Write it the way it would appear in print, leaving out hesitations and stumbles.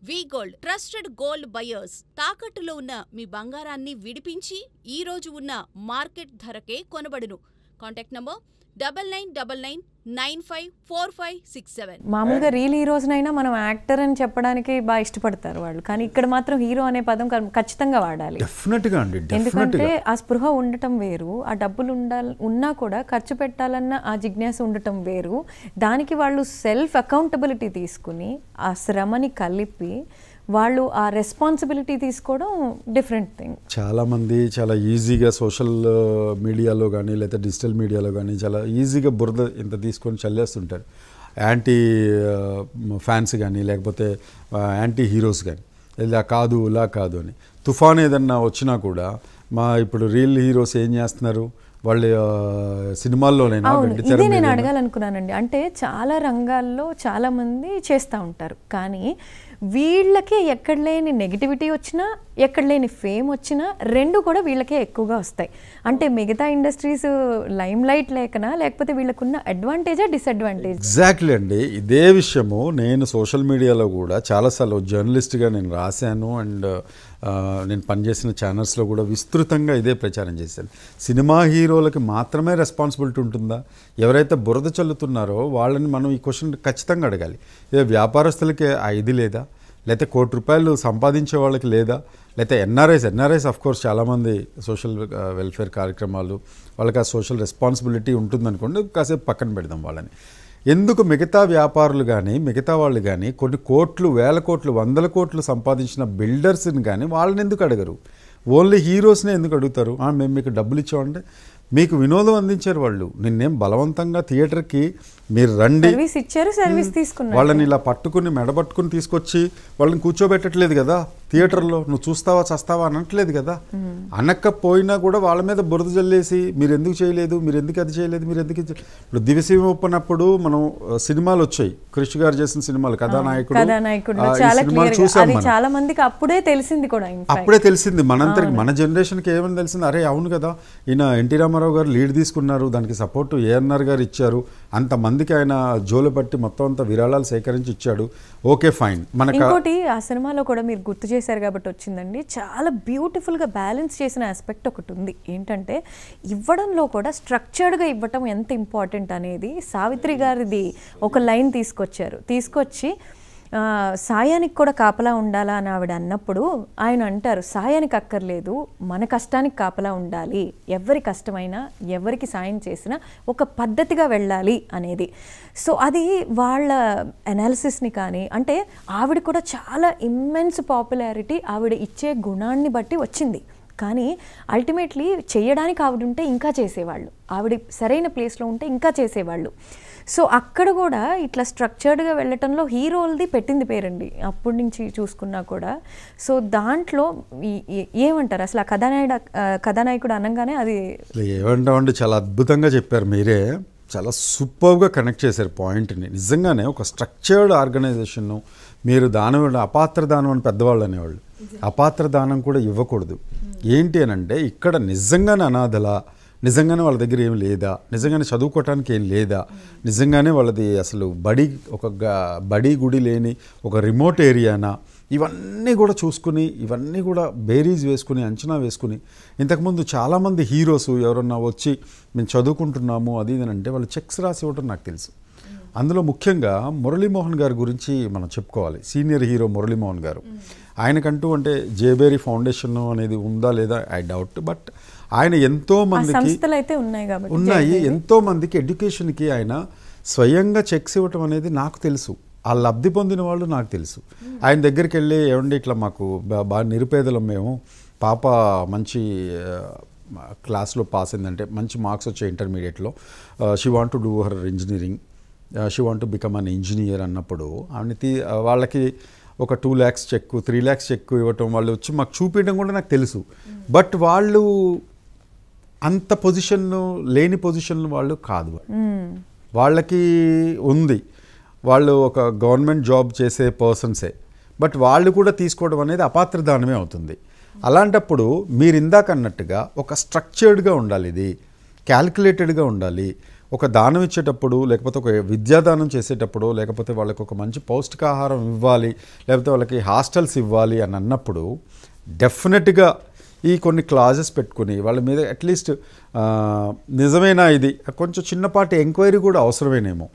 వి gold trusted gold buyers తాకట్టులో ఉన్న మీ బంగారాన్ని విడిపించి ఈ రోజు ఉన్న మార్కెట్ ధరకే కొనబడును. Contact number 9999954567. మామూలుగా రియల్ హీరోస్నైనా మనం యాక్టర్ అని చెప్పడానికి బాగా ఇష్టపడతారు వాళ్ళు, కానీ ఇక్కడ మాత్రం హీరో అనే పదం ఖచ్చితంగా వాడాలి. డెఫినెట్గా అండి, ఎందుకంటే ఆ స్పృహ ఉండటం వేరు, ఆ డబ్బులు ఉన్నా కూడా ఖర్చు పెట్టాలన్న ఆ జిజ్ఞాస ఉండటం వేరు. దానికి వాళ్ళు సెల్ఫ్ అకౌంటబిలిటీ తీసుకుని ఆ శ్రమని కలిపి వాళ్ళు ఆ రెస్పాన్సిబిలిటీ తీసుకోవడం డిఫరెంట్ థింగ్. చాలామంది చాలా ఈజీగా సోషల్ మీడియాలో కానీ లేదా డిజిటల్ మీడియాలో కానీ చాలా ఈజీగా బురద ఇంత తీసుకొని చల్లేస్తుంటారు. యాంటీ ఫ్యాన్స్ కానీ లేకపోతే యాంటీ హీరోస్ కానీ ఇలా కాదు అని. తుఫాన్ ఏదన్నా వచ్చినా కూడా ఇప్పుడు రియల్ హీరోస్ ఏం చేస్తున్నారు, వాళ్ళు సినిమాల్లోనైనా ఇదే నేను అడగాలనుకున్నానండి. అంటే చాలా రంగాల్లో చాలామంది చేస్తూ ఉంటారు, కానీ వీళ్ళకే ఎక్కడ లేని నెగిటివిటీ వచ్చినా ఎక్కడ లేని ఫేమ్ వచ్చినా రెండు కూడా వీళ్ళకే ఎక్కువగా వస్తాయి. అంటే మిగతా ఇండస్ట్రీస్ లైమ్ లైట్ లేకనా, లేకపోతే వీళ్ళకున్న అడ్వాంటేజా డిసడ్వాంటేజ్? ఎగ్జాక్ట్లీ అండి, ఇదే విషయము నేను సోషల్ మీడియాలో కూడా చాలాసార్లు జర్నలిస్ట్గా నేను రాశాను అండ్ నేను పనిచేసిన ఛానల్స్లో కూడా విస్తృతంగా ఇదే ప్రచారం చేశాను. సినిమా హీరోలకి మాత్రమే రెస్పాన్సిబిలిటీ ఉంటుందా? ఎవరైతే బురద చల్లుతున్నారో వాళ్ళని మనం ఈ క్వశ్చన్ ఖచ్చితంగా అడగాలి. ఇదే వ్యాపారస్తులకి ఇది లేదా, లేకపోతే ₹1 సంపాదించే వాళ్ళకి లేదా, లేకపోతే ఎన్ఆర్ఐస్ ఆఫ్ కోర్స్ చాలామంది సోషల్ వెల్ఫేర్ కార్యక్రమాలు వాళ్ళకి ఆ సోషల్ రెస్పాన్సిబిలిటీ ఉంటుందనుకోండి, కాసేపు పక్కన పెడదాం వాళ్ళని. ఎందుకు మిగతా వ్యాపారులు కానీ మిగతా వాళ్ళు కానీ కొన్ని కోట్లు, వేల కోట్లు, వందల కోట్లు సంపాదించిన బిల్డర్స్ని కానీ వాళ్ళని ఎందుకు అడగరు? ఓన్లీ హీరోస్నే ఎందుకు అడుగుతారు? మేము మీకు డబ్బులు ఇచ్చామంటే మీకు వినోదం అందించారు వాళ్ళు. నిన్నేం బలవంతంగా థియేటర్కి మీరు రండి వాళ్ళని ఇలా పట్టుకుని మెడబట్టుకుని తీసుకొచ్చి వాళ్ళని కూర్చోబెట్టట్లేదు కదా థియేటర్లో. నువ్వు చూస్తావా చస్తావా అనట్లేదు కదా. అనకపోయినా కూడా వాళ్ళ మీద బురద జల్లేసి మీరు ఎందుకు చేయలేదు, మీరు ఎందుకు అది చేయలేదు, మీరు ఎందుకు ఇప్పుడు దివసీమ ఒప్పనప్పుడు మనం సినిమాలు వచ్చాయి, కృషి గారు చేసిన సినిమాలు, కథానాయకుడు చూసాం. చాలా మందికి అప్పుడే తెలిసింది కూడా, అప్పుడే తెలిసింది మనందరికి, మన జనరేషన్కి ఏమని తెలిసింది, అరే అవును కదా ఈయన ఎన్టీ రామారావు గారు లీడ్ తీసుకున్నారు, దానికి సపోర్టు ఏఎన్ఆర్ గారు ఇచ్చారు, అంతమందికి ఆయన జోలు పట్టి మొత్తం అంతా విరాళాలు సేకరించి ఇచ్చాడు, ఓకే ఫైన్. మనకి ఇంకోటి ఆ సినిమాలో కూడా మీరు గుర్తు చేశారు కాబట్టి వచ్చిందండి, చాలా బ్యూటిఫుల్గా బ్యాలెన్స్ చేసిన ఆస్పెక్ట్ ఒకటి ఉంది. ఏంటంటే ఇవ్వడంలో కూడా స్ట్రక్చర్డ్గా ఇవ్వటం ఎంత ఇంపార్టెంట్ అనేది సావిత్రి గారిది ఒక లైన్ తీసుకొచ్చి సాయానికి కూడా కాపలా ఉండాలా అని ఆవిడ అన్నప్పుడు ఆయన అంటారు, సాయానికి అక్కర్లేదు, మన కష్టానికి కాపలా ఉండాలి, ఎవరి కష్టమైనా ఎవరికి సాయం చేసినా ఒక పద్ధతిగా వెళ్ళాలి అనేది. సో అది వాళ్ళ అనాలిసిస్ని కానీ, అంటే ఆవిడ కూడా చాలా ఇమ్మెన్స్ పాపులారిటీ ఆవిడ ఇచ్చే గుణాన్ని బట్టి వచ్చింది. కానీ అల్టిమేట్లీ చేయడానికి ఆవిడ ఉంటే ఇంకా చేసేవాళ్ళు, ఆవిడ సరైన ప్లేస్లో ఉంటే ఇంకా చేసేవాళ్ళు. సో అక్కడ కూడా ఇట్లా స్ట్రక్చర్డ్గా వెళ్ళటంలో హీరోలది పెట్టింది పేరండి అప్పటి నుంచి చూసుకున్నా కూడా. సో దాంట్లో ఏమంటారు అసలు ఆ కథానాయకుడు అనగానే అది ఏమంటామండి, చాలా అద్భుతంగా చెప్పారు మీరే, చాలా సూపర్గా కనెక్ట్ చేశారు పాయింట్ని. నిజంగానే ఒక స్ట్రక్చర్డ్ ఆర్గనైజేషన్ మీరు దానం, అపాత్ర దానం అని పెద్దవాళ్ళు అనేవాళ్ళు, అపాత్ర దానం కూడా ఇవ్వకూడదు. ఏంటి అని అంటే ఇక్కడ నిజంగానే అనాథల, నిజంగానే వాళ్ళ దగ్గర ఏం లేదా, నిజంగానే చదువుకోవటానికి ఏం లేదా, నిజంగానే వాళ్ళది అసలు బడి గుడి లేని ఒక రిమోట్ ఏరియానా, ఇవన్నీ కూడా చూసుకుని, ఇవన్నీ కూడా బేరీజ్ వేసుకుని, అంచనా వేసుకుని. ఇంతకుముందు చాలామంది హీరోస్ ఎవరన్నా వచ్చి మేము చదువుకుంటున్నాము అది ఇది అంటే వాళ్ళు చెక్స్ రాసి ఇవ్వటం నాకు తెలుసు. అందులో ముఖ్యంగా మురళీమోహన్ గారి గురించి మనం చెప్పుకోవాలి. సీనియర్ హీరో మురళీమోహన్ గారు, ఆయనకంటూ అంటే జేబేరీ ఫౌండేషన్ అనేది ఉందా లేదా ఐ డౌట్, బట్ ఆయన ఎంతో మందికి ఉన్నాయి, ఎంతో మందికి ఎడ్యుకేషన్కి ఆయన స్వయంగా చెక్స్ ఇవ్వటం అనేది నాకు తెలుసు, ఆ లబ్ధి పొందిన వాళ్ళు నాకు తెలుసు. ఆయన దగ్గరికి వెళ్ళి ఏమండి ఇట్లా మాకు బాగా నిరుపేదలం, మేము పాప మంచి క్లాస్లో పాస్ అయిందంటే, మంచి మార్క్స్ వచ్చాయి ఇంటర్మీడియట్లో, she want to do her engineering, she want to become an engineer అన్నప్పుడు ఆమె వాళ్ళకి ఒక 2 lakhs చెక్, 3 lakhs చెక్ ఇవ్వటం, వాళ్ళు వచ్చి మాకు చూపించడం కూడా నాకు తెలుసు. బట్ వాళ్ళు అంత లేని పొజిషన్ వాళ్ళు కాదు, వాళ్ళకి ఉంది, వాళ్ళు ఒక గవర్నమెంట్ జాబ్ చేసే పర్సన్సే, బట్ వాళ్ళు కూడా తీసుకోవడం అనేది అపాత్ర దానమే అవుతుంది. అలాంటప్పుడు మీరు ఇందాక అన్నట్టుగా ఒక స్ట్రక్చర్డ్గా ఉండాలి, ఇది క్యాల్కులేటెడ్గా ఉండాలి, ఒక దానం ఇచ్చేటప్పుడు, లేకపోతే ఒక విద్యాదానం చేసేటప్పుడు, లేకపోతే వాళ్ళకి ఒక మంచి పౌష్టికాహారం ఇవ్వాలి, లేకపోతే వాళ్ళకి హాస్టల్స్ ఇవ్వాలి అని అన్నప్పుడు డెఫినెట్గా ఈ కొన్ని క్లాజెస్ పెట్టుకుని వాళ్ళ మీద అట్లీస్ట్ నిజమేనా ఇది కొంచెం చిన్నపాటి ఎంక్వైరీ కూడా అవసరమేనేమో.